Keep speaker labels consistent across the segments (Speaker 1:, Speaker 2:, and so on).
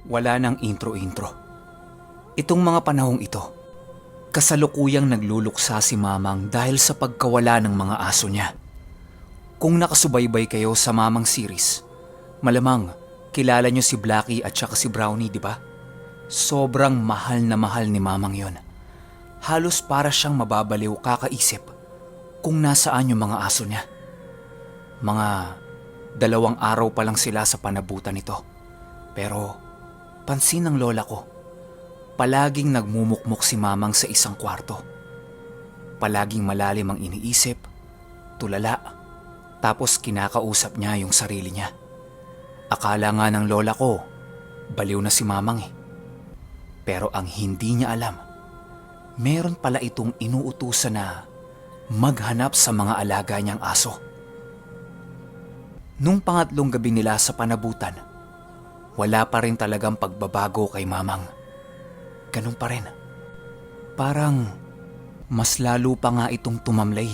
Speaker 1: Wala nang intro-intro. Itong mga panahong ito, kasalukuyang nagluluksa si Mamang dahil sa pagkawala ng mga aso niya. Kung nakasubaybay kayo sa Mamang series, malamang kilala niyo si Blackie at saka si Brownie, di ba? Sobrang mahal na mahal ni Mamang yon. Halos para siyang mababaliw kakaisip kung nasaan yung mga aso niya. Mga 2 araw pa lang sila sa panabutan nito. Pero pansin ng lola ko, palaging nagmumukmok si Mamang sa isang kwarto. Palaging malalim ang iniisip, tulala, tapos kinakausap niya yung sarili niya. Akala nga ng lola ko, baliw na si Mamang eh. Pero ang hindi niya alam, meron pala itong inuutusan na maghanap sa mga alaga niyang aso. Nung pangatlong gabi nila sa panabutan, wala pa rin talagang pagbabago kay Mamang. Ganun pa rin. Parang mas lalo pa nga itong tumamlay.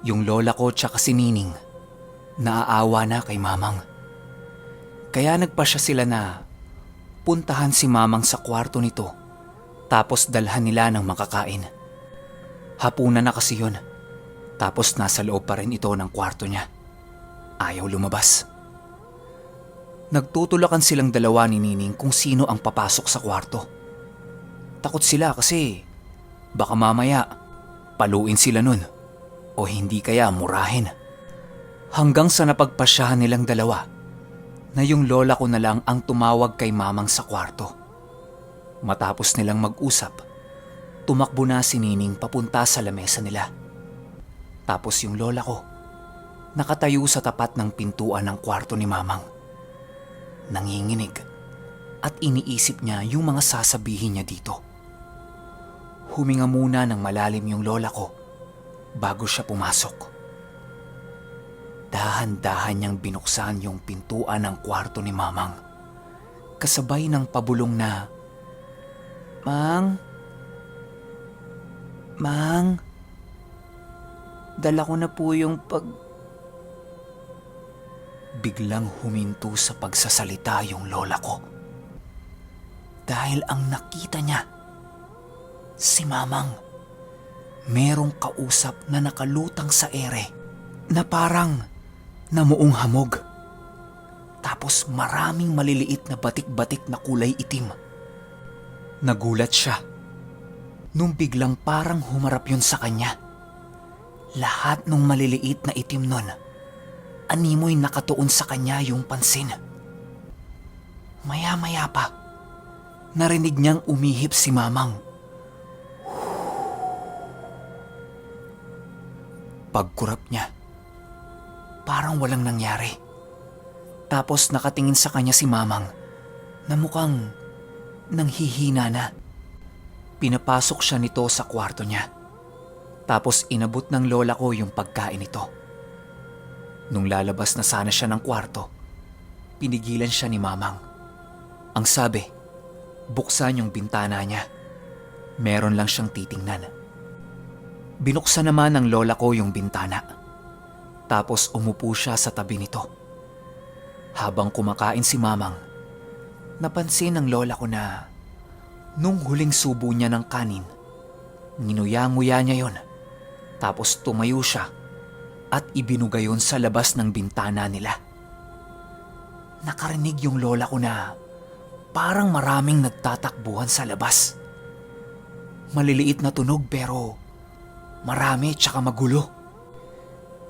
Speaker 1: Yung lola ko tsaka si Nining, naaawa na kay Mamang. Kaya nagpasya sila na puntahan si Mamang sa kwarto nito tapos dalhan nila ng makakain. Hapunan na kasi yun. Tapos nasa loob pa rin ito ng kwarto niya. Ayaw lumabas. Nagtutulakan silang dalawa ni Nining kung sino ang papasok sa kwarto. Takot sila kasi baka mamaya paluin sila nun o hindi kaya murahin. Hanggang sa napagpasyahan nilang dalawa na yung lola ko na lang ang tumawag kay Mamang sa kwarto. Matapos nilang mag-usap, tumakbo na si Nining papunta sa lamesa nila. Tapos yung lola ko nakatayo sa tapat ng pintuan ng kwarto ni Mamang. Nanginginig at iniisip niya yung mga sasabihin niya dito. Huminga muna ng malalim yung lola ko bago siya pumasok. Dahan-dahan niyang binuksan yung pintuan ng kwarto ni Mamang. Kasabay ng pabulong na, "Mang? Mang? Dala ko na po yung Biglang huminto sa pagsasalita yung lola ko. Dahil ang nakita niya, si Mamang, merong kausap na nakalutang sa ere na parang namuong hamog. Tapos maraming maliliit na batik-batik na kulay itim. Nagulat siya nung biglang parang humarap yun sa kanya. Lahat ng maliliit na itim nun, animoy nakatuon sa kanya yung pansin. Maya-maya pa, narinig niyang umihip si Mamang. Pagkurap niya, parang walang nangyari. Tapos nakatingin sa kanya si Mamang na mukhang nanghihina na. Pinapasok siya nito sa kwarto niya. Tapos inabot ng lola ko yung pagkain nito. Nung lalabas na sana siya ng kwarto, pinigilan siya ni Mamang. Ang sabi, buksan yung bintana niya. Meron lang siyang titingnan. Binuksan naman ng lola ko yung bintana. Tapos umupo siya sa tabi nito. Habang kumakain si Mamang, napansin ng lola ko na nung huling subo niya ng kanin, nginuya-nguya niya yon. Tapos tumayo siya at ibinugayon sa labas ng bintana nila. Nakarinig yung lola ko na parang maraming nagtatakbuhan sa labas. Maliliit na tunog pero marami tsaka magulo.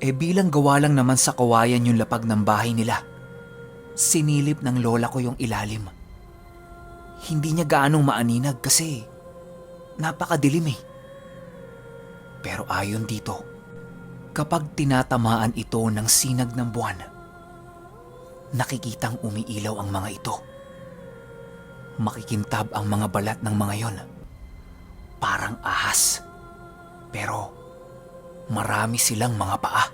Speaker 1: Bilang gawa lang naman sa kawayan yung lapag ng bahay nila, sinilip ng lola ko yung ilalim. Hindi niya gaanong maaninag kasi napakadilim eh. Pero ayon dito, kapag tinatamaan ito ng sinag ng buwan, nakikitang umiilaw ang mga ito. Makikintab ang mga balat ng mga yon. Parang ahas. Pero marami silang mga paa.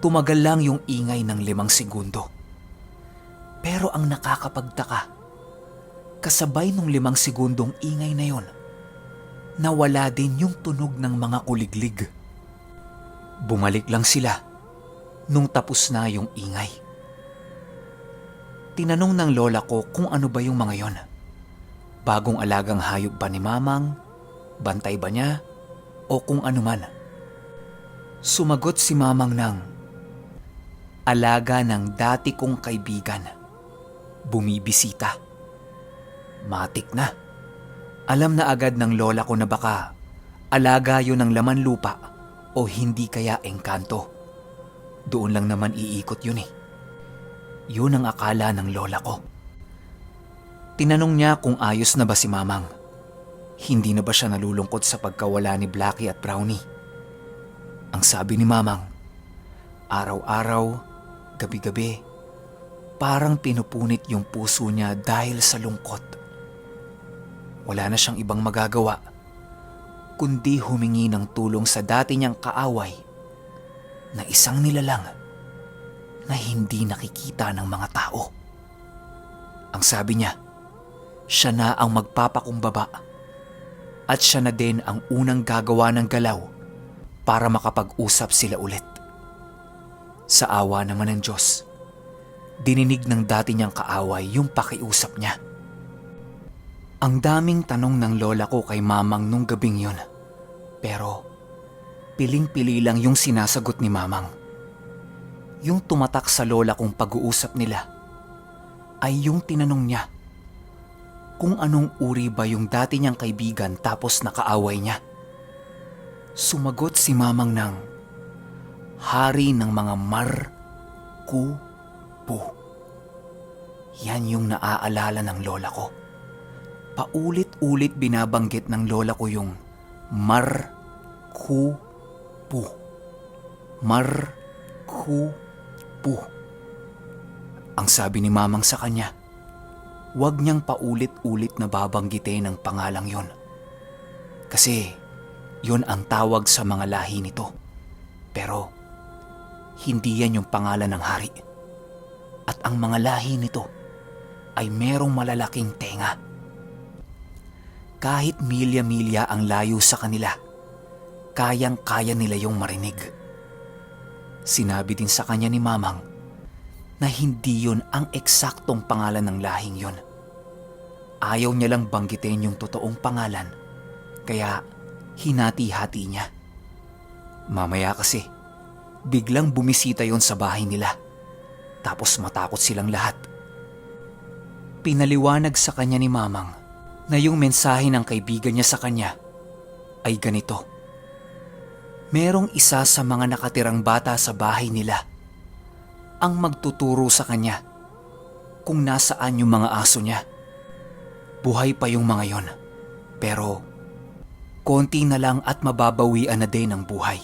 Speaker 1: Tumagal lang yung ingay ng 5 segundo. Pero ang nakakapagtaka, kasabay ng 5 segundong ingay na yon, nawala din yung tunog ng mga kuliglig. Bumalik lang sila nung tapos na yung ingay. Tinanong ng lola ko kung ano ba yung mga yon. Bagong alagang hayop ba ni Mamang? Bantay ba niya? O kung ano man. Sumagot si Mamang ng, alaga ng dati kong kaibigan. Bumibisita. Matik na. Alam na agad ng lola ko na baka alaga yun ng laman lupa o hindi kaya engkanto. Doon lang naman iikot yun eh. Yun ang akala ng lola ko. Tinanong niya kung ayos na ba si Mamang. Hindi na ba siya nalulungkot sa pagkawala ni Blackie at Brownie? Ang sabi ni Mamang, araw-araw, gabi-gabi, parang pinupunit yung puso niya dahil sa lungkot. Wala na siyang ibang magagawa kundi humingi ng tulong sa dati niyang kaaway na isang nilalang na hindi nakikita ng mga tao. Ang sabi niya, siya na ang magpapakumbaba at siya na din ang unang gagawa ng galaw para makapag-usap sila ulit. Sa awa naman ng Diyos, dininig ng dati niyang kaaway yung pakiusap niya. Ang daming tanong ng lola ko kay Mamang nung gabing yun. Pero piling-pili lang yung sinasagot ni Mamang. Yung tumatak sa lola kong pag-uusap nila ay yung tinanong niya kung anong uri ba yung dati niyang kaibigan tapos nakaaway niya. Sumagot si Mamang ng, hari ng mga Mar-ku-pu. Yan yung naaalala ng lola ko. Paulit-ulit binabanggit ng lola ko yung Mar-ku-pu. Mar-ku-pu. Ang sabi ni Mamang sa kanya, huwag niyang paulit-ulit na babanggitin ang pangalang yon. Kasi yon ang tawag sa mga lahi nito. Pero hindi yan yung pangalan ng hari. At ang mga lahi nito ay merong malalaking tenga. Kahit milya-milya ang layo sa kanila, kayang-kaya nila yung marinig. Sinabi din sa kanya ni Mamang na hindi yun ang eksaktong pangalan ng lahing yun. Ayaw niya lang banggitin yung totoong pangalan, kaya hinati-hati niya. Mamaya kasi, biglang bumisita yon sa bahay nila, tapos matakot silang lahat. Pinaliwanag sa kanya ni Mamang na yung mensahe ng kaibigan niya sa kanya ay ganito. Merong isa sa mga nakatirang bata sa bahay nila ang magtuturo sa kanya kung nasaan yung mga aso niya. Buhay pa yung mga yon, pero konti na lang at mababawian na din ang buhay.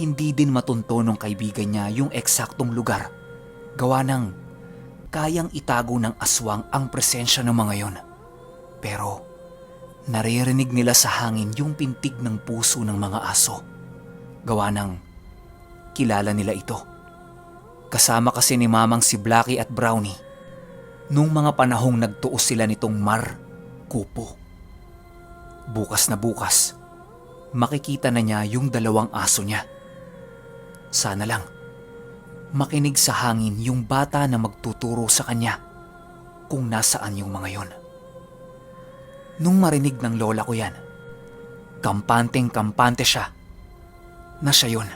Speaker 1: Hindi din matunto ng kaibigan niya yung eksaktong lugar, gawa ng kayang itago ng aswang ang presensya ng mga yon. Pero naririnig nila sa hangin yung pintig ng puso ng mga aso, gawa ng kilala nila ito. Kasama kasi ni Mamang si Blackie at Brownie nung mga panahong nagtuos sila nitong Mar-ku-pu. Bukas na bukas, makikita na niya yung dalawang aso niya. Sana lang, makinig sa hangin yung bata na magtuturo sa kanya kung nasaan yung mga yon. Nung marinig ng lola ko yan, kampanteng-kampante siya na siya yun.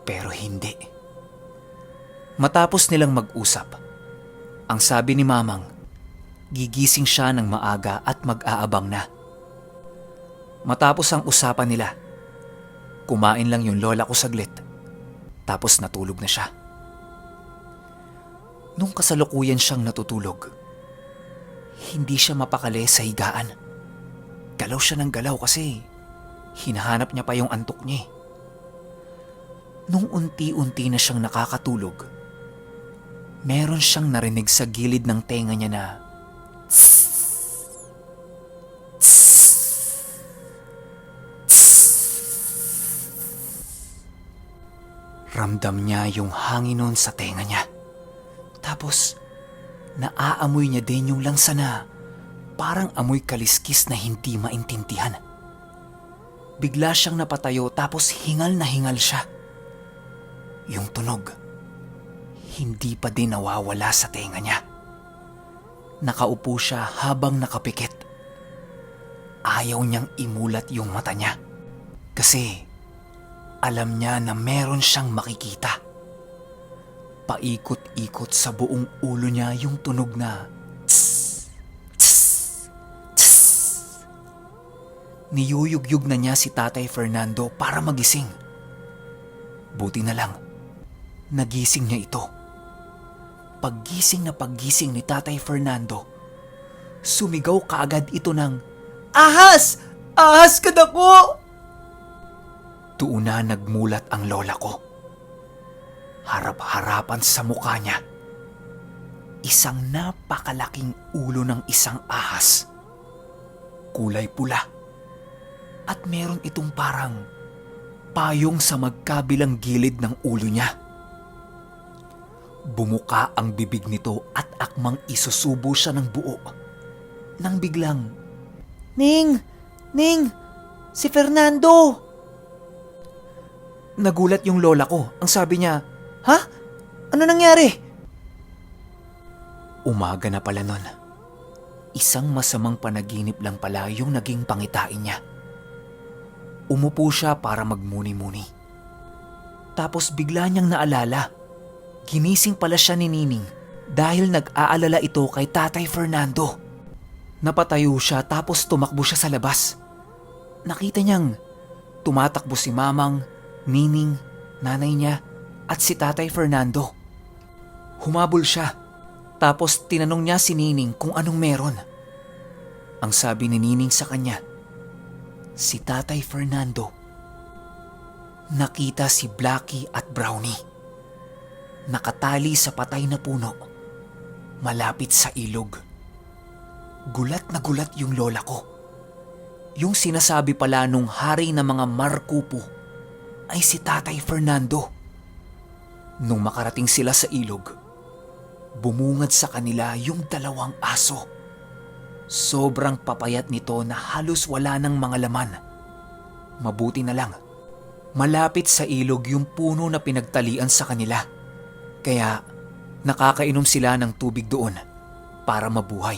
Speaker 1: Pero hindi. Matapos nilang mag-usap, ang sabi ni Mamang, gigising siya ng maaga at mag-aabang na. Matapos ang usapan nila, kumain lang yung lola ko saglit, tapos natulog na siya. Nung kasalukuyan siyang natutulog, hindi siya mapakali sa higaan. Galaw siya ng galaw kasi hinahanap niya pa yung antok niya. Nung unti-unti na siyang nakakatulog, meron siyang narinig sa gilid ng tenga niya na ramdam niya yung hangin nun sa tenga niya. Tapos, naaamoy niya din yung lansa na parang amoy kaliskis na hindi maintindihan. Bigla siyang napatayo tapos hingal na hingal siya. Yung tunog, hindi pa din nawawala sa tenga niya. Nakaupo siya habang nakapikit. Ayaw niyang imulat yung mata niya kasi alam niya na meron siyang makikita. Paikot-ikot sa buong ulo niya yung tunog na tss, tss, tss. Niyuyugyug na niya si Tatay Fernando para magising. Buti na lang, nagising niya ito. Paggising ni Tatay Fernando, sumigaw kaagad ito ng, "Ahas! Ahas ka dako!" Doon na nagmulat ang lola ko. Harap-harapan sa mukha niya, isang napakalaking ulo ng isang ahas. Kulay pula at meron itong parang payong sa magkabilang gilid ng ulo niya. Bumuka ang bibig nito at akmang isusubo siya ng buo. Nang biglang, "Ning! Ning! Si Fernando!" Nagulat yung lola ko. Ang sabi niya, "Ha? Ano nangyari?" Umaga na pala nun. Isang masamang panaginip lang pala yung naging pangitain niya. Umupo siya para magmuni-muni. Tapos bigla niyang naalala. Ginising pala siya ni Nining dahil nag-aalala ito kay Tatay Fernando. Napatayo siya tapos tumakbo siya sa labas. Nakita niyang tumatakbo si Mamang, Nining, nanay niya at si Tatay Fernando. Humabol siya tapos tinanong niya si Nining kung anong meron. Ang sabi ni Nining sa kanya, si Tatay Fernando nakita si Blackie at Brownie nakatali sa patay na puno malapit sa ilog. Gulat na gulat yung lola ko. Yung sinasabi pala nung hari ng mga Markupo ay si Tatay Fernando. Nung makarating sila sa ilog, bumungad sa kanila yung dalawang aso. Sobrang papayat nito na halos wala ng mga laman. Mabuti na lang, malapit sa ilog yung puno na pinagtalian sa kanila. Kaya nakakainom sila ng tubig doon para mabuhay.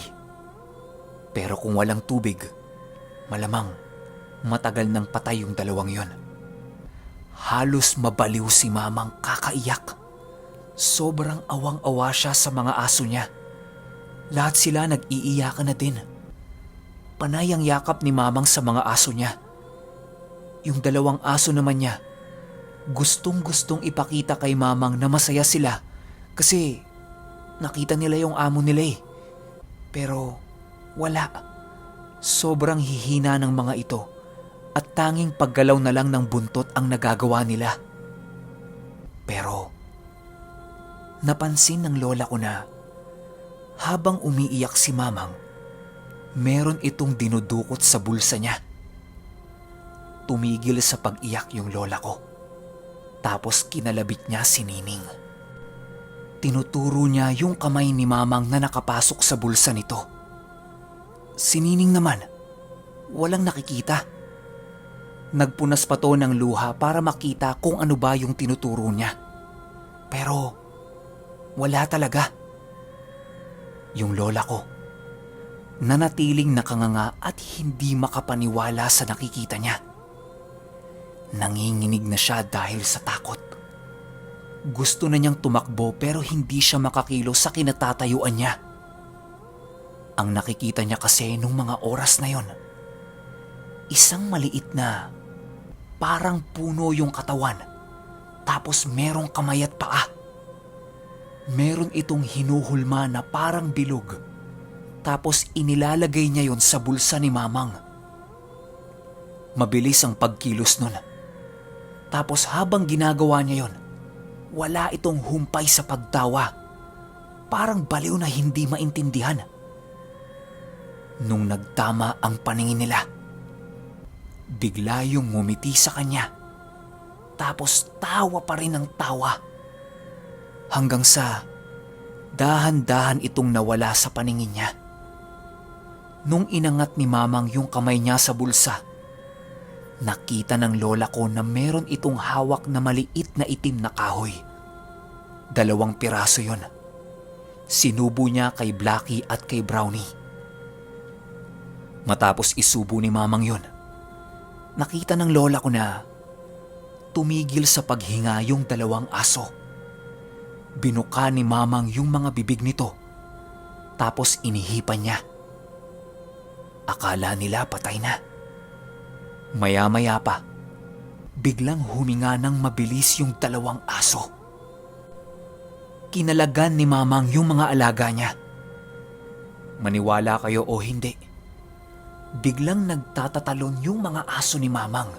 Speaker 1: Pero kung walang tubig, malamang matagal nang patay yung dalawang yon. Halos mabaliw si Mamang kakaiyak. Sobrang awang-awa siya sa mga aso niya. Lahat sila nag-iiyakan na din. Panay ang yakap ni Mamang sa mga aso niya. Yung dalawang aso naman niya, gustong-gustong ipakita kay Mamang na masaya sila kasi nakita nila yung amo nila eh. Pero wala. Sobrang hihina ng mga ito at tanging paggalaw na lang ng buntot ang nagagawa nila. Pero napansin ng lola ko na habang umiiyak si Mamang, meron itong dinudukot sa bulsa niya. Tumigil sa pag-iyak yung lola ko. Tapos kinalabit niya si Nining. Tinuturo niya yung kamay ni Mamang na nakapasok sa bulsa nito. Si Nining naman, walang nakikita. Nagpunas pa to ng luha para makita kung ano ba yung tinuturo niya. Pero wala talaga. Yung lola ko, nanatiling nakanganga at hindi makapaniwala sa nakikita niya. Nanginginig na siya dahil sa takot. Gusto na niyang tumakbo pero hindi siya makakilos sa kinatatayuan niya. Ang nakikita niya kasi nung mga oras na yon, isang maliit na parang puno yung katawan tapos merong kamay at paa. Meron itong hinuhulma na parang bilog tapos inilalagay niya yon sa bulsa ni Mamang. Mabilis ang pagkilos nun. Tapos habang ginagawa niya yon, wala itong humpay sa pagtawa. Parang baliw na hindi maintindihan. Nung nagtama ang paningin nila, bigla yung ngumiti sa kanya. Tapos tawa pa rin ng tawa. Hanggang sa dahan-dahan itong nawala sa paningin niya. Nung inangat ni Mamang yung kamay niya sa bulsa, nakita ng lola ko na meron itong hawak na maliit na itim na kahoy. 2 piraso yon. Sinubo niya kay Blackie at kay Brownie. Matapos isubo ni Mamang yon, nakita ng lola ko na tumigil sa paghinga yung 2 aso. Binuka ni Mamang yung mga bibig nito, tapos inihipan niya. Akala nila patay na. Maya-maya pa, biglang huminga ng mabilis yung 2 aso. Kinalagan ni Mamang yung mga alaga niya. Maniwala kayo o hindi, biglang nagtatatalon yung mga aso ni Mamang.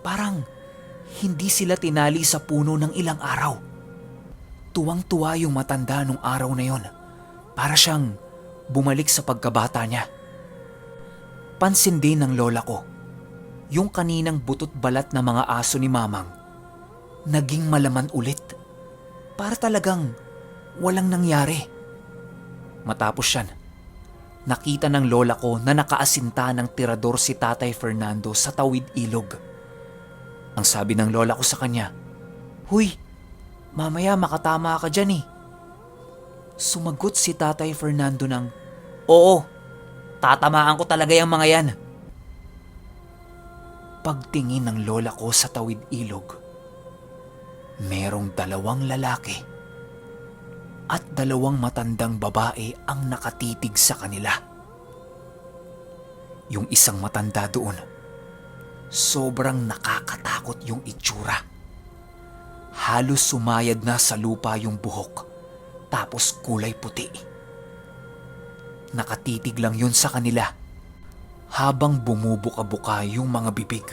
Speaker 1: Parang hindi sila tinali sa puno ng ilang araw. Tuwang-tuwa yung matanda nung araw na yon. Para siyang bumalik sa pagkabata niya. Pansin din ng lola ko, yung kaninang butot balat na mga aso ni Mamang naging malaman ulit. Para talagang walang nangyari. Matapos yan, nakita ng lola ko na nakaasinta ng tirador si Tatay Fernando sa tawid ilog. Ang sabi ng lola ko sa kanya, "Huy, mamaya makatama ka dyan eh." Sumagot si Tatay Fernando ng, "Oo, tatamaan ko talaga yung mga yan." Pagtingin ng lola ko sa tawid ilog, merong 2 lalaki at 2 matandang babae ang nakatitig sa kanila. Yung isang matanda doon, sobrang nakakatakot yung itsura. Halos sumayad na sa lupa yung buhok, tapos kulay puti. Nakatitig lang yun sa kanila habang bumubuka-buka yung mga bibig.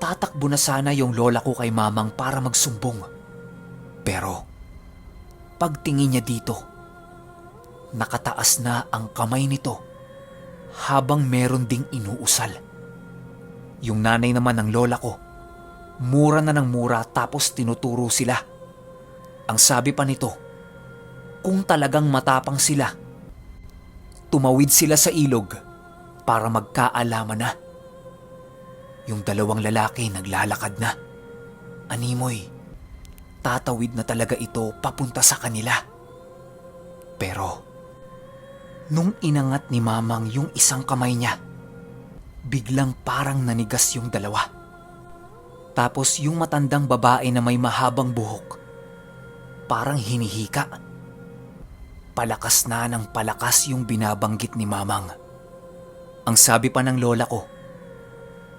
Speaker 1: Tatakbo na sana yung lola ko kay Mamang para magsumbong. Pero pagtingin niya dito, nakataas na ang kamay nito habang meron ding inuusal. Yung nanay naman ng lola ko, mura na ng mura tapos tinuturo sila. Ang sabi pa nito, kung talagang matapang sila, tumawid sila sa ilog para magkaalaman na. Yung 2 lalaki naglalakad na. Animoy, tatawid na talaga ito papunta sa kanila. Pero nung inangat ni Mamang yung isang kamay niya, biglang parang nanigas yung 2. Tapos yung matandang babae na may mahabang buhok, parang hinihika. Palakas na ng palakas yung binabanggit ni Mamang. Ang sabi pa ng lola ko,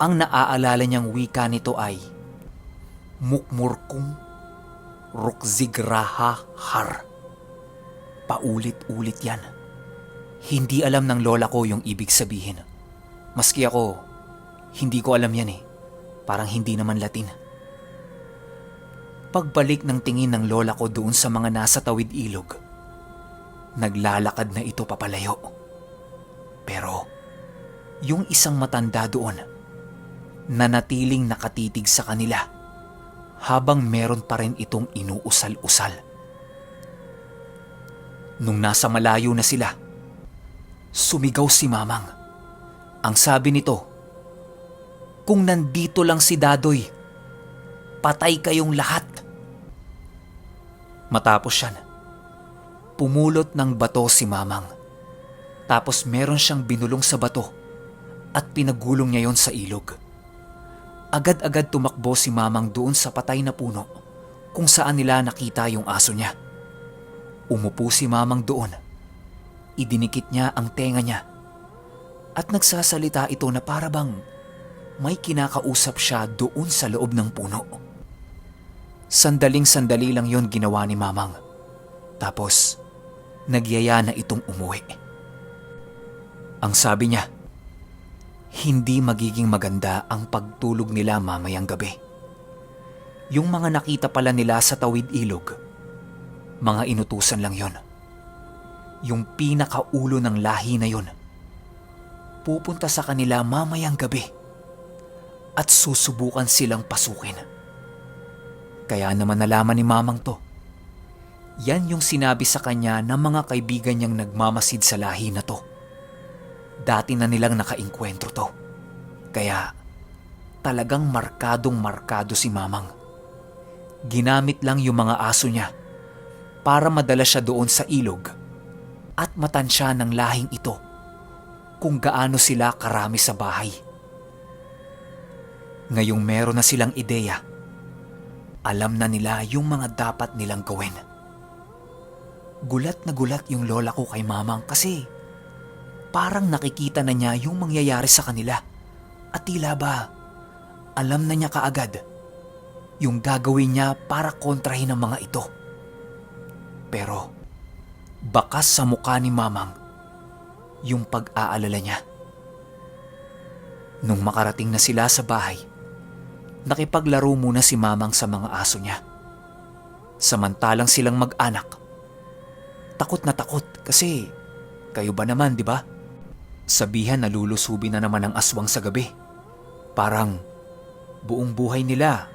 Speaker 1: ang naaalala niyang wika nito ay Mukmurkung Rukzigrahahar. Paulit-ulit yan. Hindi alam ng lola ko yung ibig sabihin. Maski ako, hindi ko alam yan eh. Parang hindi naman Latin. Pagbalik ng tingin ng lola ko doon sa mga nasa tawid ilog, naglalakad na ito papalayo. Pero yung isang matanda doon, nanatiling nakatitig sa kanila habang meron pa rin itong inuusal-usal. Nung nasa malayo na sila, sumigaw si Mamang. Ang sabi nito, "Kung nandito lang si Dadoy, patay kayong lahat." Matapos yan, pumulot ng bato si Mamang. Tapos meron siyang binulong sa bato at pinagulong niya yon sa ilog. Agad-agad tumakbo si Mamang doon sa patay na puno kung saan nila nakita yung aso niya. Umupo si Mamang doon. Idinikit niya ang tenga niya at nagsasalita ito na para bang may kinakausap siya doon sa loob ng puno. Sandaling-sandali lang yon ginawa ni Mamang. Tapos nagyaya na itong umuwi. Ang sabi niya, hindi magiging maganda ang pagtulog nila mamayang gabi. Yung mga nakita pala nila sa tawid ilog, mga inutusan lang yon. Yung pinakaulo ng lahi na yon, pupunta sa kanila mamayang gabi at susubukan silang pasukin. Kaya naman nalaman ni Mamang to. Yan yung sinabi sa kanya ng mga kaibigan niyang nagmamasid sa lahi na to. Dati na nilang nakainkwentro to. Kaya talagang markadong markado si Mamang. Ginamit lang yung mga aso niya para madala siya doon sa ilog at matansya ng lahing ito kung gaano sila karami sa bahay. Ngayong meron na silang ideya, alam na nila yung mga dapat nilang gawin. Gulat na gulat yung lola ko kay Mamang kasi parang nakikita na niya yung mangyayari sa kanila at tila ba alam na niya kaagad yung gagawin niya para kontrahin ang mga ito. Pero bakas sa mukha ni Mamang yung pag-aalala niya. Nung makarating na sila sa bahay, nakipaglaro muna si Mamang sa mga aso niya. Samantalang silang mag-anak, takot na takot kasi kayo ba naman, di ba? Sabihan na lulusubi na naman ang aswang sa gabi. Parang buong buhay nila,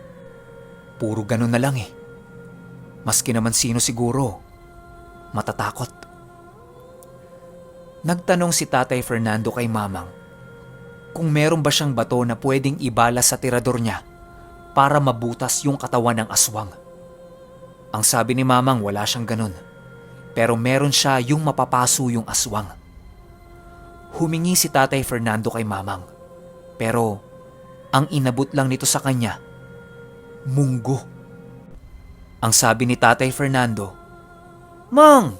Speaker 1: puro ganun na lang eh. Maski naman sino siguro, matatakot. Nagtanong si Tatay Fernando kay Mamang kung meron ba siyang bato na pwedeng ibala sa tirador niya para mabutas yung katawan ng aswang. Ang sabi ni Mamang wala siyang ganun, pero meron siya yung mapapaso yung aswang. Humingi si Tatay Fernando kay Mamang, pero ang inabot lang nito sa kanya, munggo. Ang sabi ni Tatay Fernando, "Mang,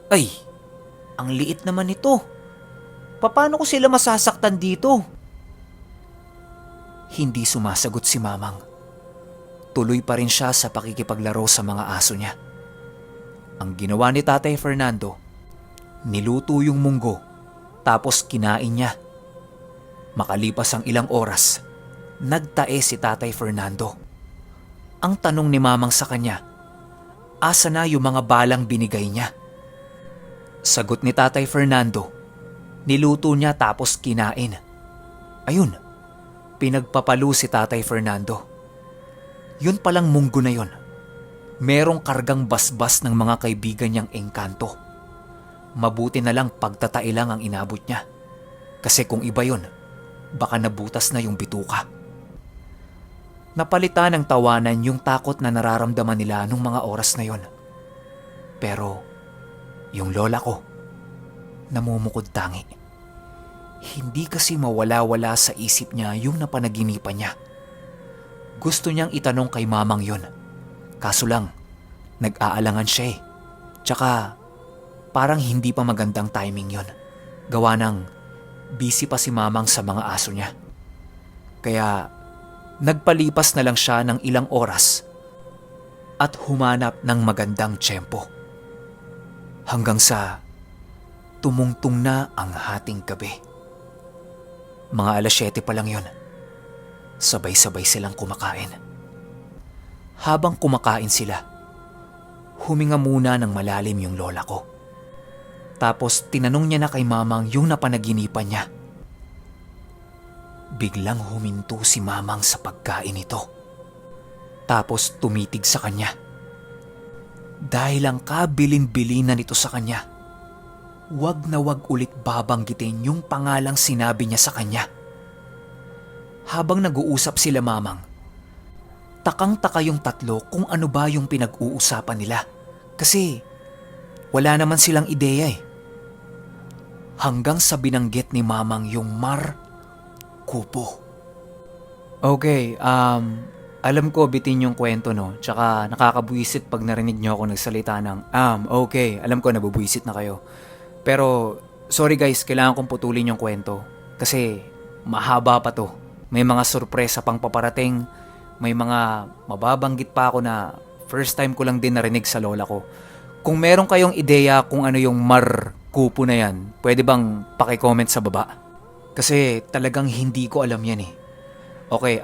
Speaker 1: ay, ang liit naman ito. Paano ko sila masasaktan dito?" Hindi sumasagot si Mamang. Tuloy pa rin siya sa pakikipaglaro sa mga aso niya. Ang ginawa ni Tatay Fernando, niluto yung munggo tapos kinain niya. Makalipas ang ilang oras, nagtae si Tatay Fernando. Ang tanong ni Mamang sa kanya, asa na yung mga balang binigay niya? Sagot ni Tatay Fernando, niluto niya tapos kinain. Ayun, pinagpapalo si Tatay Fernando. Yun palang munggo na yun, merong kargang basbas ng mga kaibigan niyang engkanto. Mabuti na lang pagtatae lang ang inabot niya. Kasi kung iba yun, baka nabutas na yung bituka. Napalitan ng tawanan yung takot na nararamdaman nila nung mga oras na yon. Pero yung lola ko, namumukod tangi. Hindi kasi mawala-wala sa isip niya yung napanaginipan niya. Gusto niyang itanong kay Mamang yon. Kaso lang, nag-aalangan siya eh. Tsaka parang hindi pa magandang timing yon. Gawa ng busy pa si Mamang sa mga aso niya. Kaya nagpalipas na lang siya ng ilang oras at humanap ng magandang tiyempo. Hanggang sa tumungtong na ang hating gabi. Mga alas 7 pa lang yon. Sabay-sabay silang kumakain. Habang kumakain sila, huminga muna ng malalim yung lola ko. Tapos tinanong niya na kay Mamang yung napanaginipan niya. Biglang huminto si Mamang sa pagkain nito. Tapos tumitig sa kanya. Dahil ang kabilin-bilinan nito sa kanya, wag na wag ulit babanggitin yung pangalang sinabi niya sa kanya. Habang nag-uusap sila Mamang, takang-taka yung tatlo kung ano ba yung pinag-uusapan nila. Kasi wala naman silang ideya eh. Hanggang sa binanggit ni Mamang yung Mar Kupo. Okay, alam ko bitin yung kwento no. Tsaka nakakabuisit pag narinig nyo ako nagsalita ng okay, alam ko nabubuisit na kayo. Pero sorry guys, kailangan kong putulin yung kwento. Kasi mahaba pa to. May mga sorpresa pang paparating. May mga mababanggit pa ako na first time ko lang din narinig sa lola ko. Kung meron kayong ideya kung ano yung Mar Kupo na yan, pwede bang paki-comment sa baba? Kasi talagang hindi ko alam yan eh. Okay,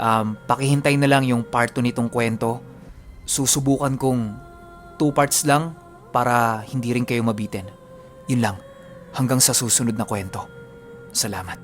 Speaker 1: pakihintay na lang yung part 2 nitong kwento. Susubukan kong 2 parts lang para hindi rin kayo mabitin. Yun lang, hanggang sa susunod na kwento. Salamat.